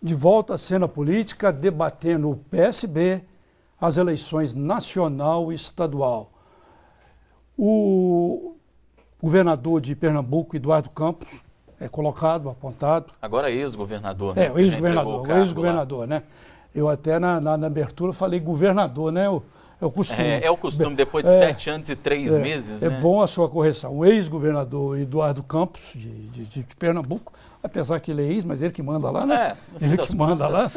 de volta à cena política, debatendo o PSB, as eleições nacional e estadual. O governador de Pernambuco, Eduardo Campos, é colocado, apontado. Agora ex-governador, né? O ex-governador, né? Eu até na abertura falei governador, né? É o costume. É o costume, depois de 7 anos e 3 meses, né? É bom a sua correção. O ex-governador Eduardo Campos, de Pernambuco, apesar que ele é ex, mas ele que manda lá, né? Ele que manda lá.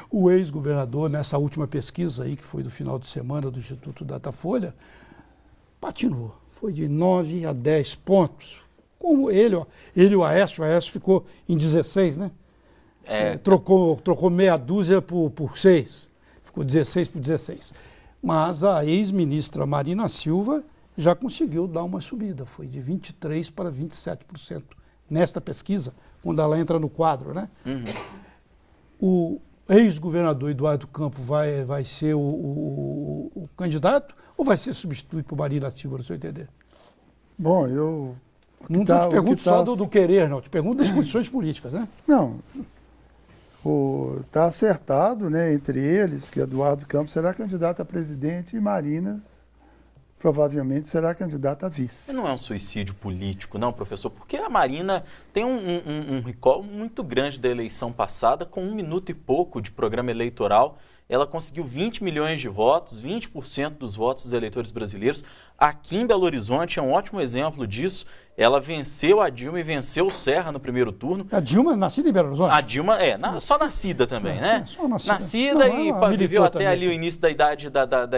O ex-governador, nessa última pesquisa aí, que foi do final de semana do Instituto Datafolha, patinou. Foi de 9 a 10 pontos. Como ele e o Aécio ficou em 16, né? Trocou meia dúzia por 6. Ficou 16 por 16. Mas a ex-ministra Marina Silva já conseguiu dar uma subida. Foi de 23% para 27% nesta pesquisa, quando ela entra no quadro, né? O ex-governador Eduardo Campos vai ser o candidato ou vai ser substituído por Marina Silva, no seu entender? Bom, eu... Não te pergunto só do querer, não. Te pergunto das condições políticas, né? Não. Está acertado, né, entre eles, que Eduardo Campos será candidato a presidente e Marina provavelmente será candidata a vice. Não é um suicídio político, não, professor? Porque a Marina tem um recall muito grande da eleição passada, com 1 minuto e pouco de programa eleitoral. Ela conseguiu 20 milhões de votos, 20% dos votos dos eleitores brasileiros. Aqui em Belo Horizonte é um ótimo exemplo disso. Ela venceu a Dilma e venceu o Serra no primeiro turno. A Dilma é nascida em Belo Horizonte? A Dilma só nascida também, né? Só nascida. Nascida e viveu até ali o início da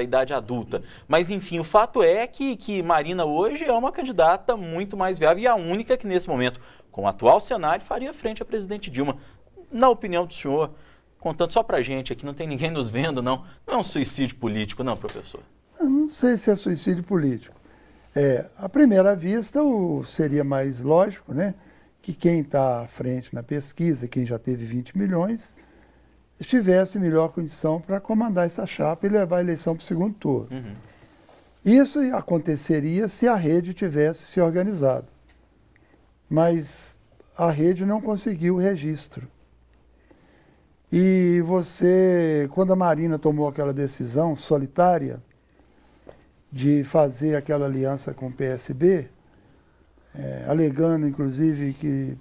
idade adulta. Mas, enfim, o fato é que Marina hoje é uma candidata muito mais viável e a única que, nesse momento, com o atual cenário, faria frente à presidente Dilma. Na opinião do senhor, contando só pra gente aqui, não tem ninguém nos vendo, não é um suicídio político, não, professor? Eu não sei se é suicídio político. À primeira vista, seria mais lógico, né, que quem está à frente na pesquisa, quem já teve 20 milhões, estivesse em melhor condição para comandar essa chapa e levar a eleição para o segundo turno. Isso aconteceria se a rede tivesse se organizado. Mas a rede não conseguiu o registro. E quando a Marina tomou aquela decisão solitária de fazer aquela aliança com o PSB, alegando, inclusive, que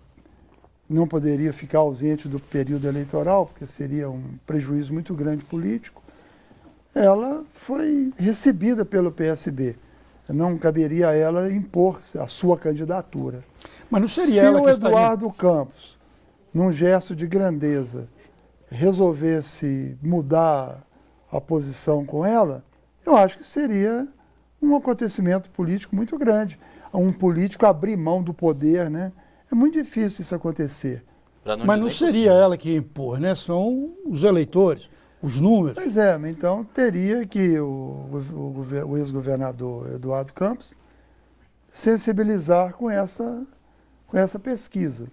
não poderia ficar ausente do período eleitoral, porque seria um prejuízo muito grande político, ela foi recebida pelo PSB. Não caberia a ela impor a sua candidatura. Mas não seria ela que estaria... Se o Eduardo Campos, num gesto de grandeza, resolvesse mudar a posição com ela, eu acho que seria um acontecimento político muito grande. Um político abrir mão do poder, né? É muito difícil isso acontecer. Mas não seria ela que ia impor, né? São os eleitores, os números. Pois é, então teria que o ex-governador Eduardo Campos sensibilizar com essa pesquisa,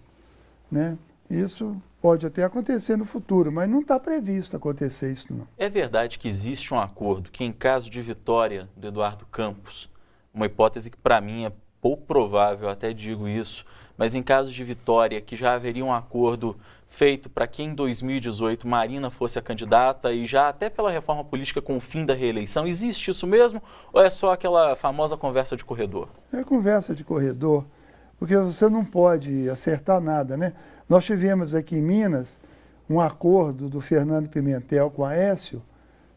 né? Isso pode até acontecer no futuro, mas não está previsto acontecer isso, não. É verdade que existe um acordo que, em caso de vitória do Eduardo Campos, uma hipótese que para mim é pouco provável, até digo isso, mas em caso de vitória, que já haveria um acordo feito para que em 2018 Marina fosse a candidata e já até pela reforma política com o fim da reeleição? Existe isso mesmo ou é só aquela famosa conversa de corredor? É conversa de corredor, porque você não pode acertar nada, né? Nós tivemos aqui em Minas um acordo do Fernando Pimentel com o Aécio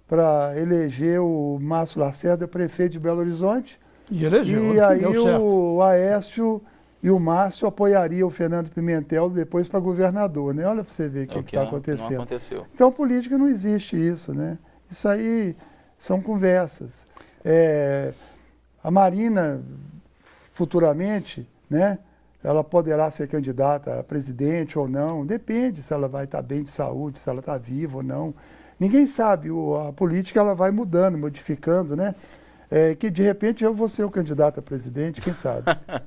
para eleger o Márcio Lacerda prefeito de Belo Horizonte. E elegeu, e aí o Aécio e o Márcio apoiariam o Fernando Pimentel depois para governador, né? Olha para você ver o que está acontecendo. Não aconteceu. Então, política não existe isso, né? Isso aí são conversas. A Marina, futuramente, né? Ela poderá ser candidata a presidente ou não, depende se ela vai estar bem de saúde, se ela está viva ou não. Ninguém sabe, a política ela vai mudando, modificando, né? Que de repente eu vou ser o candidato a presidente, quem sabe?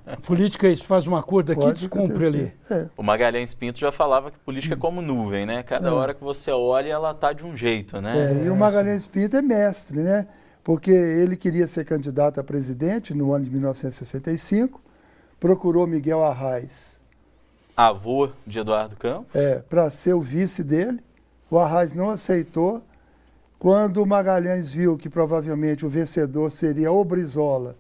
A política faz um acordo aqui e descumpre ali. O Magalhães Pinto já falava que política é como nuvem, né? Cada hora que você olha, ela está de um jeito, né? E o Magalhães Pinto é mestre, né? Porque ele queria ser candidato a presidente no ano de 1965, procurou Miguel Arraes avô de Eduardo Campos. Para ser o vice dele. O Arraes não aceitou. Quando o Magalhães viu que provavelmente o vencedor seria ou Brizola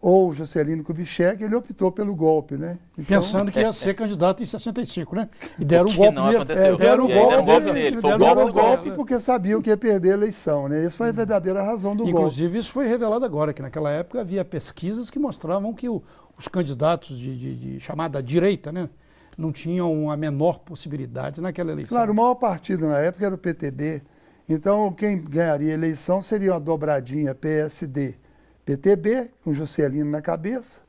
ou Juscelino Kubitschek, ele optou pelo golpe, né? Então, pensando que ia ser candidato em 65, né? E deram o golpe não aconteceu. Deram o golpe nele. Foi o golpe porque sabiam que ia perder a eleição, né? Essa foi a verdadeira razão do golpe. Inclusive, isso foi revelado agora, que naquela época havia pesquisas que mostravam que os candidatos de chamada direita, né, não tinham a menor possibilidade naquela eleição. Claro, o maior partido na época era o PTB. Então, quem ganharia a eleição seria uma dobradinha PSD-PTB, com Juscelino na cabeça,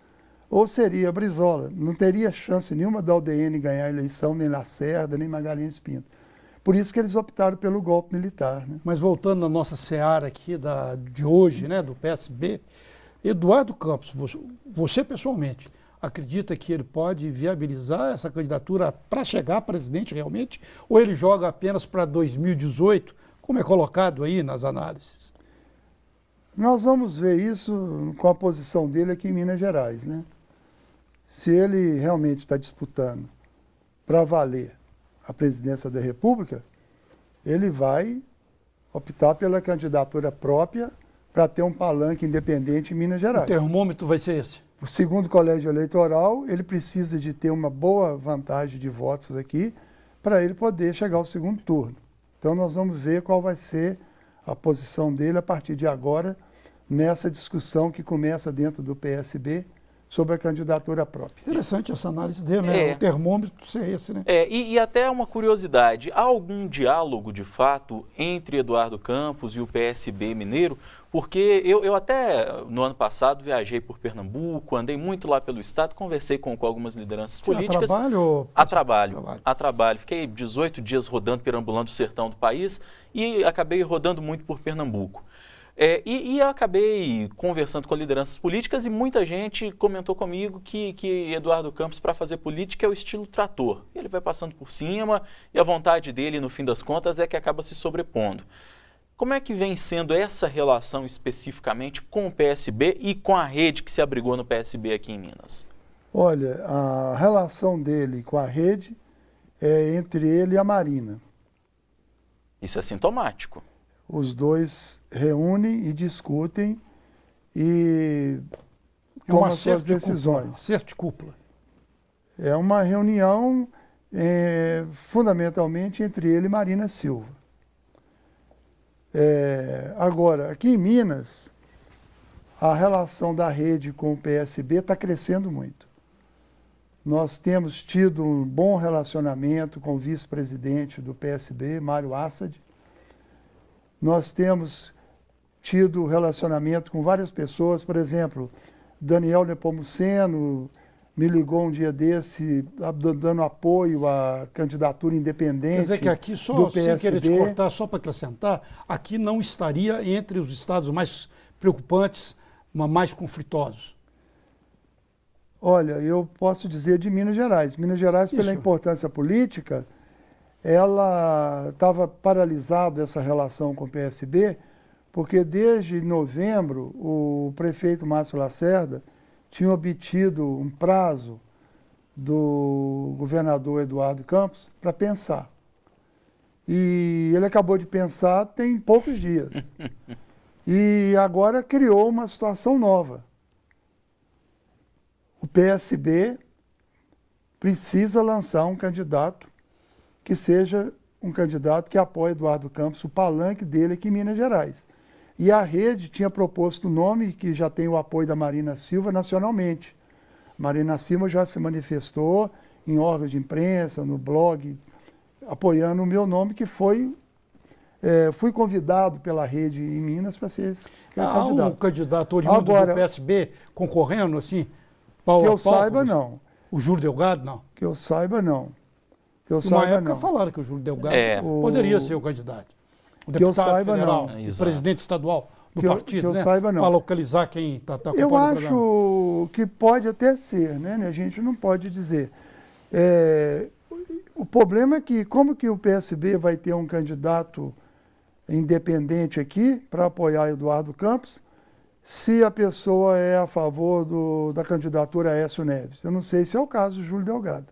ou seria Brizola. Não teria chance nenhuma da UDN ganhar a eleição, nem Lacerda, nem Magalhães Pinto. Por isso que eles optaram pelo golpe militar. Né? Mas voltando à nossa seara aqui de hoje, né, do PSB, Eduardo Campos, você pessoalmente, acredita que ele pode viabilizar essa candidatura para chegar a presidente realmente? Ou ele joga apenas para 2018, como é colocado aí nas análises? Nós vamos ver isso com a posição dele aqui em Minas Gerais, né? Se ele realmente está disputando para valer a presidência da República, ele vai optar pela candidatura própria para ter um palanque independente em Minas Gerais. O termômetro vai ser esse? O segundo colégio eleitoral, ele precisa de ter uma boa vantagem de votos aqui para ele poder chegar ao segundo turno. Então nós vamos ver qual vai ser a posição dele a partir de agora nessa discussão que começa dentro do PSB sobre a candidatura própria. Interessante essa análise dele, né? O termômetro ser esse, né? E até uma curiosidade, há algum diálogo de fato entre Eduardo Campos e o PSB mineiro? Porque eu até no ano passado viajei por Pernambuco, andei muito lá pelo estado, conversei com algumas lideranças políticas. A trabalho? Ou... A trabalho. Fiquei 18 dias rodando, perambulando o sertão do país e acabei rodando muito por Pernambuco. E acabei conversando com lideranças políticas e muita gente comentou comigo que Eduardo Campos, para fazer política, é o estilo trator. Ele vai passando por cima e a vontade dele, no fim das contas, é que acaba se sobrepondo. Como é que vem sendo essa relação especificamente com o PSB e com a rede que se abrigou no PSB aqui em Minas? Olha, a relação dele com a rede é entre ele e a Marina. Isso é sintomático. Os dois reúnem e discutem e tomam suas decisões. Acerto de cúpula. É uma reunião fundamentalmente entre ele e Marina Silva. Agora, aqui em Minas, a relação da rede com o PSB está crescendo muito. Nós temos tido um bom relacionamento com o vice-presidente do PSB, Mário Assad. Nós temos tido relacionamento com várias pessoas, por exemplo, Daniel Nepomuceno me ligou um dia desse, dando apoio à candidatura independente. Quer dizer que aqui, só sem querer te cortar, só para acrescentar, aqui não estaria entre os estados mais preocupantes, mais conflitosos. Olha, eu posso dizer de Minas Gerais. Minas Gerais, pela importância política, ela estava paralisada essa relação com o PSB, porque desde novembro o prefeito Márcio Lacerda tinha obtido um prazo do governador Eduardo Campos para pensar. E ele acabou de pensar tem poucos dias. E agora criou uma situação nova. O PSB precisa lançar um candidato que seja um candidato que apoie Eduardo Campos, o palanque dele aqui em Minas Gerais. E a rede tinha proposto o nome que já tem o apoio da Marina Silva nacionalmente. Marina Silva já se manifestou em órgãos de imprensa, no blog, apoiando o meu nome, que fui convidado pela rede em Minas para ser candidato. Há um candidato oriundo do PSB concorrendo, assim, pau a pau? Que eu saiba, não. O Júlio Delgado, não? Que eu saiba, não. Numa época falaram que o Júlio Delgado poderia ser o candidato. O deputado federal, o presidente estadual do partido, que eu né? saiba, não. Para localizar quem está ocupando eu o acho que pode até ser, né? A gente não pode dizer. O problema é que como que o PSB vai ter um candidato independente aqui para apoiar Eduardo Campos, se a pessoa é a favor da candidatura Aécio Neves? Eu não sei se é o caso do Júlio Delgado.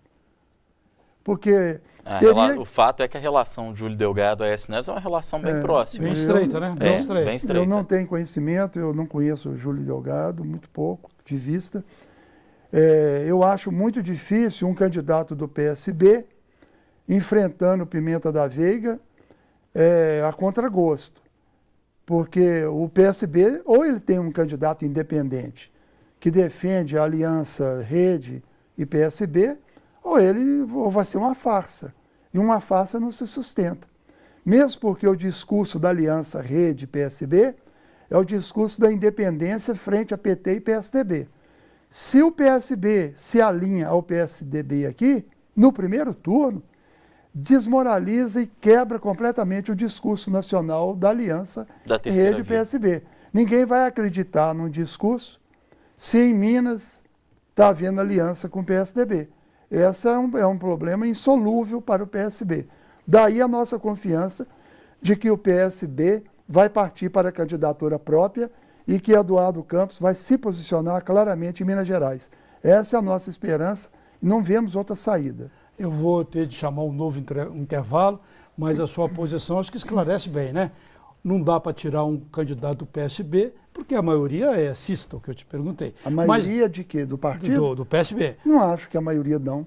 Porque o fato é que a relação Júlio Delgado e Aécio Neves é uma relação bem próxima. Bem estreita, né? Bem estreita. Eu não tenho conhecimento, eu não conheço o Júlio Delgado, muito pouco de vista. Eu acho muito difícil um candidato do PSB enfrentando Pimenta da Veiga a contragosto. Porque o PSB, ou ele tem um candidato independente que defende a aliança Rede e PSB, ou vai ser uma farsa. E uma farsa não se sustenta. Mesmo porque o discurso da aliança Rede e PSB é o discurso da independência frente a PT e PSDB. Se o PSB se alinha ao PSDB aqui, no primeiro turno, desmoraliza e quebra completamente o discurso nacional da aliança Rede e PSB. Ninguém vai acreditar num discurso se em Minas está havendo aliança com o PSDB. Esse é um problema insolúvel para o PSB. Daí a nossa confiança de que o PSB vai partir para a candidatura própria e que Eduardo Campos vai se posicionar claramente em Minas Gerais. Essa é a nossa esperança e não vemos outra saída. Eu vou ter de chamar um novo intervalo, mas a sua posição acho que esclarece bem, né? Não dá para tirar um candidato do PSB, porque a maioria é cista, o que eu te perguntei. A maioria de quê? Do partido? Do PSB. Não acho que a maioria não.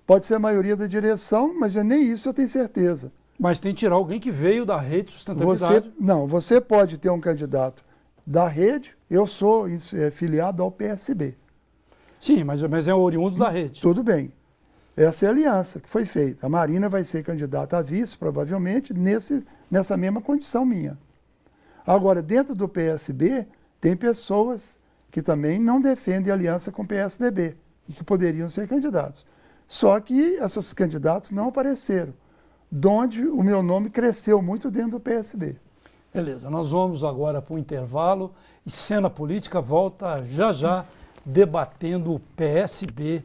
Pode ser a maioria da direção, mas nem isso eu tenho certeza. Mas tem que tirar alguém que veio da Rede Sustentabilidade. Você pode ter um candidato da Rede, eu sou filiado ao PSB. Sim, mas é oriundo da Rede. Tudo bem. Essa é a aliança que foi feita. A Marina vai ser candidata a vice, provavelmente, nessa mesma condição minha. Agora, dentro do PSB, tem pessoas que também não defendem aliança com o PSDB e que poderiam ser candidatos. Só que esses candidatos não apareceram, donde o meu nome cresceu muito dentro do PSB. Beleza, nós vamos agora para o intervalo e Cena Política volta já debatendo o PSB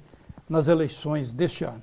nas eleições deste ano.